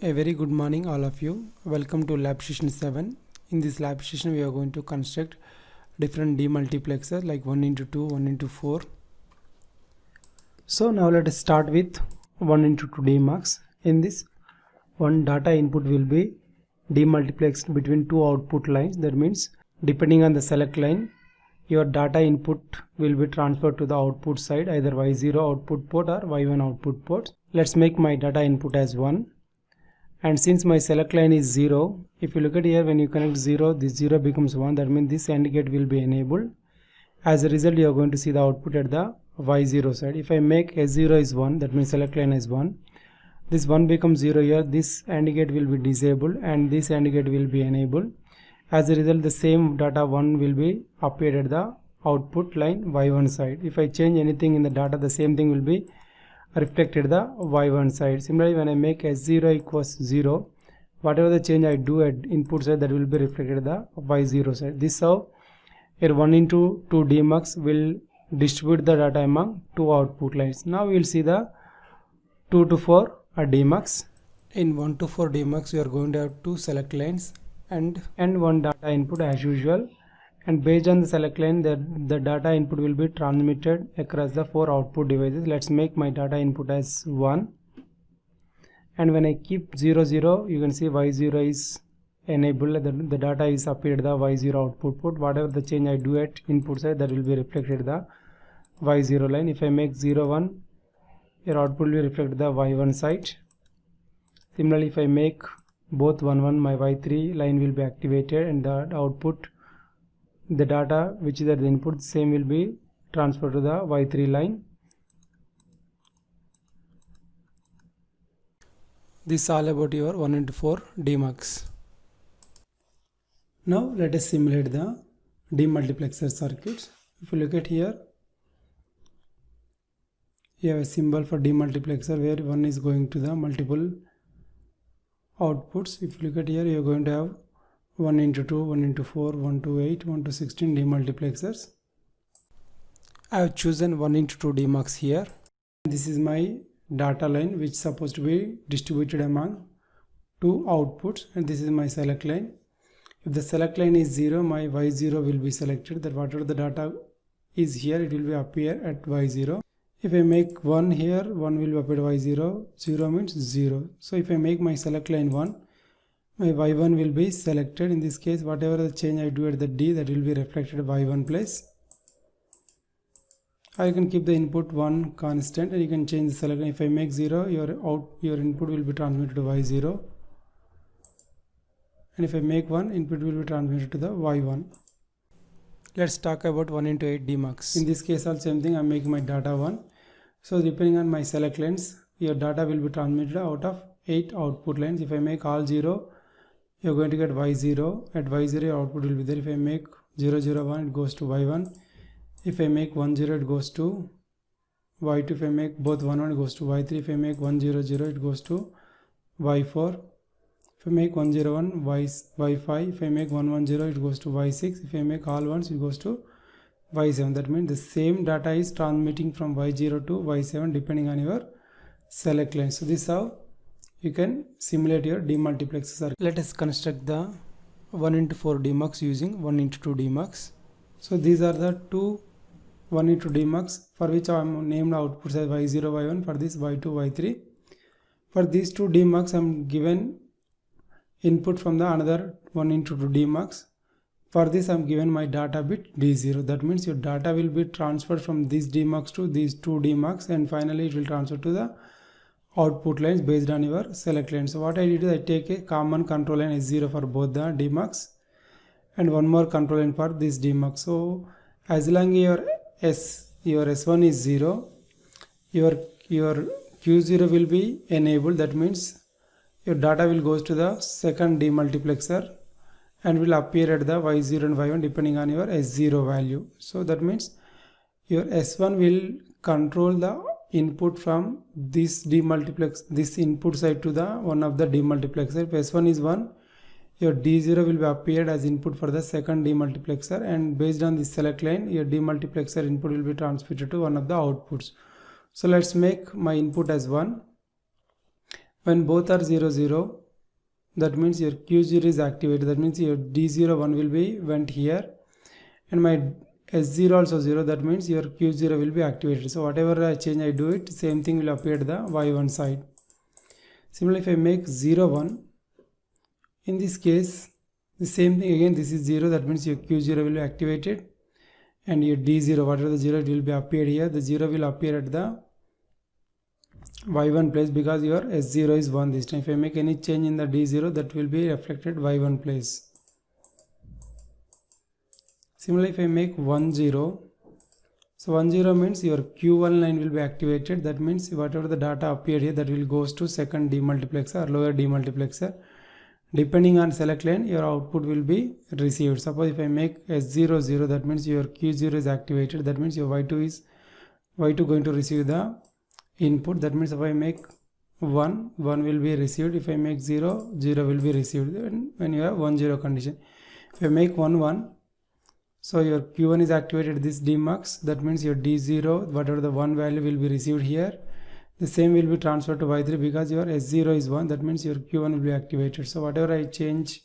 A very good morning all of you. Welcome to lab session 7. In this lab session we are going to construct different demultiplexers like 1 into 2, 1 into 4. So now let us start with 1 into 2 demux. In this, one data input will be demultiplexed between two output lines. That means depending on the select line, your data input will be transferred to the output side, either y0 output port or y1 output port. Let's make my data input as 1. And since my select line is 0, if you look at here, when you connect 0, this 0 becomes 1. That means this AND gate will be enabled. As a result, you are going to see the output at the y0 side. If I make S0 is 1, that means select line is 1. This 1 becomes 0 here. This AND gate will be disabled and this AND gate will be enabled. As a result, the same data 1 will be appeared at the output line y1 side. If I change anything in the data, the same thing will be reflected the y1 side. Similarly, when I make S0 equals 0, whatever the change I do at input side, that will be reflected the y0 side. This how your 1 into 2 demux will distribute the data among two output lines. Now we will see the 2 to 4 demux. In 1 to 4 demux, we are going to have two select lines and one data input as usual. And based on the select line, the data input will be transmitted across the four output devices. Let's make my data input as 1. And when I keep 0, 0, you can see y0 is enabled. The data is appeared the y0 output port. Whatever the change I do at input side, that will be reflected the y0 line. If I make 0, 1, your output will reflect the y1 side. Similarly, if I make both 1, 1, my y3 line will be activated and the output, the data which is at the input, same will be transferred to the y3 line. This is all about your 1 into 4 demux. Now let us simulate the demultiplexer circuits. If you look at here, you have a symbol for demultiplexer where 1 is going to the multiple outputs. If you look at here, you are going to have 1 into 2, 1 into 4, 1 to 8, 1 to 16 demultiplexers. I have chosen 1 into 2 demux here. This is my data line which is supposed to be distributed among two outputs, and this is my select line. If the select line is 0, my y0 will be selected, that whatever the data is here, it will be appear at y0. If I make 1 here, 1 will appear y0, 0 means 0. So if I make my select line 1, my y1 will be selected. In this case, whatever the change I do at the D, that will be reflected at y1 place. Or you can keep the input 1 constant and you can change the select line. If I make 0, your input will be transmitted to y0. And if I make 1, input will be transmitted to the y1. Let's talk about 1 into 8 demux. In this case, also same thing, I am making my data 1. So depending on my select lines, your data will be transmitted out of 8 output lines. If I make all 0, you are going to get y0. At y0, your output will be there. If I make 0, 0, 1, it goes to y1. If I make 1, 0, it goes to y2. If I make both 1, 1, it goes to y3. If I make 1, 0, 0, it goes to y4. If I make 1, 0, 1, y5. If I make 1, 1, 0, it goes to y6. If I make all ones, it goes to y7. That means the same data is transmitting from y0 to y7 depending on your select line. So this is how you can simulate your demultiplexer circuit. Let us construct the 1 into 4 demux using 1 into 2 demux. So these are the two 1 into demux for which I am named outputs as y0, y1, for this y2, y3. For these two demux, I am given input from the another 1 into 2 demux. For this, I am given my data bit D0. That means your data will be transferred from this demux to these two demux, and finally it will transfer to the output lines based on your select line. So what I did is I take a common control line S0 for both the demux and one more control line for this demux. So as long as your S1 is 0, your Q0 will be enabled. That means your data will go to the second demultiplexer and will appear at the y0 and y1 depending on your S0 value. So that means your S1 will control the input from this input side to the one of the demultiplexer. If S1 is 1, your D0 will be appeared as input for the second demultiplexer, and based on this select line, your demultiplexer input will be transmitted to one of the outputs. So let's make my input as 1. When both are 0 0, that means your Q0 is activated. That means your D0 1 will be went here, and my S0 also 0. That means your Q0 will be activated. So whatever I change I do it, same thing will appear at the Y1 side. Similarly, if I make 0 1, in this case the same thing again, this is 0. That means your Q0 will be activated, and your D0, whatever the 0, it will be appeared here. The 0 will appear at the Y1 place because your S0 is 1 this time. If I make any change in the D0, that will be reflected Y1 place. Similarly, if I make 1 0, so 1 0 means your Q1 line will be activated. That means whatever the data appeared here, that will goes to second demultiplexer or lower demultiplexer. Depending on select line, your output will be received. Suppose if I make S0 0, that means your Q0 is activated. That means your Y2 going to receive the input. That means if I make 1 will be received. If I make 0 will be received when you have 1 0 condition. If I make 1 1, so your Q1 is activated this demux. That means your D0, whatever the 1 value will be received here, the same will be transferred to Y3 because your S0 is 1. That means your Q1 will be activated. So whatever I change,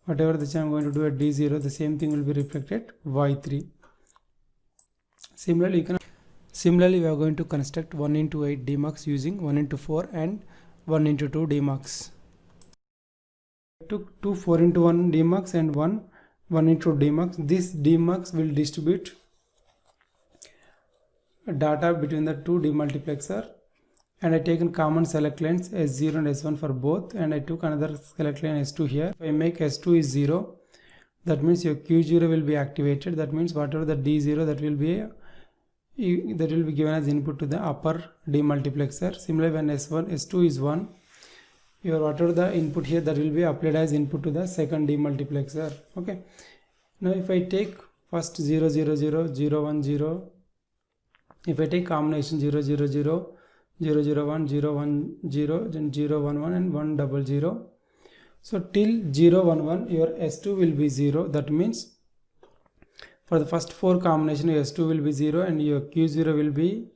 whatever the change I'm going to do at D0, the same thing will be reflected Y3. Similarly, we are going to construct 1 into 8 demux using 1 into 4 and 1 into 2 demux. I took two 4 into 1 demux and 1 into demux. This demux will distribute data between the two demultiplexer, and I taken common select lines S0 and S1 for both, and I took another select line S2 here. If I make S2 is 0, that means your Q0 will be activated. That means whatever the D0, that will be given as input to the upper demultiplexer. Similarly, when S2 is 1, your whatever the input here, that will be applied as input to the second demultiplexer. Okay, now if I take first 0 0 0 0 1 0, if I take combination 0 0 0 0 0 1 0 1 0, then 0 1 1 and 1 0 0, so till 0 1 1 your S2 will be 0. That means for the first 4 combination, your S2 will be 0 and your Q0 will be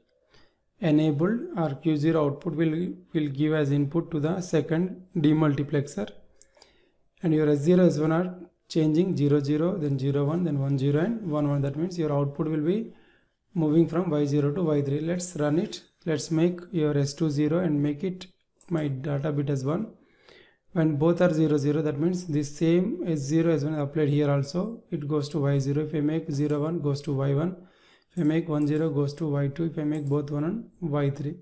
enabled, or Q0 output will give as input to the second demultiplexer, and your S0 S1 are changing 0 0, then 0 1, then 1 0 and 1 1. That means your output will be moving from Y0 to Y3. Let's run it. Let's make your S2 0 and make it my data bit as 1. When both are 0 0, that means the same S0 S1 is applied here also. It goes to Y0. If I make 0 1, goes to Y1. If I make 1 0, goes to Y2. If I make both 1 and Y3.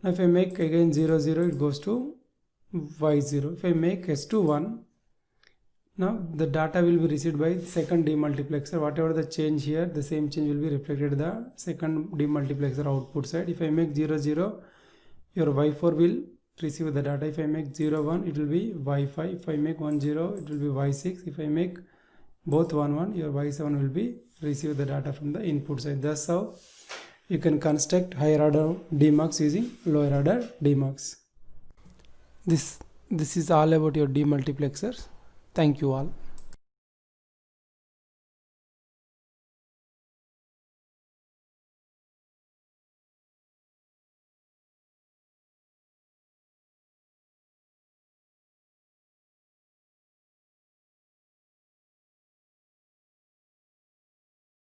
Now if I make again 0 0, it goes to Y0. If I make S2 1, now the data will be received by second demultiplexer. Whatever the change here, the same change will be reflected in the second demultiplexer output side. If I make 0 0, your Y4 will receive the data. If I make 0 1, it will be Y5. If I make 1 0, it will be Y6. If I make both 1 1, your Y7 will be receive the data from the input side. That's how you can construct higher order demux using lower order demux. This is all about your demultiplexers. Thank you all.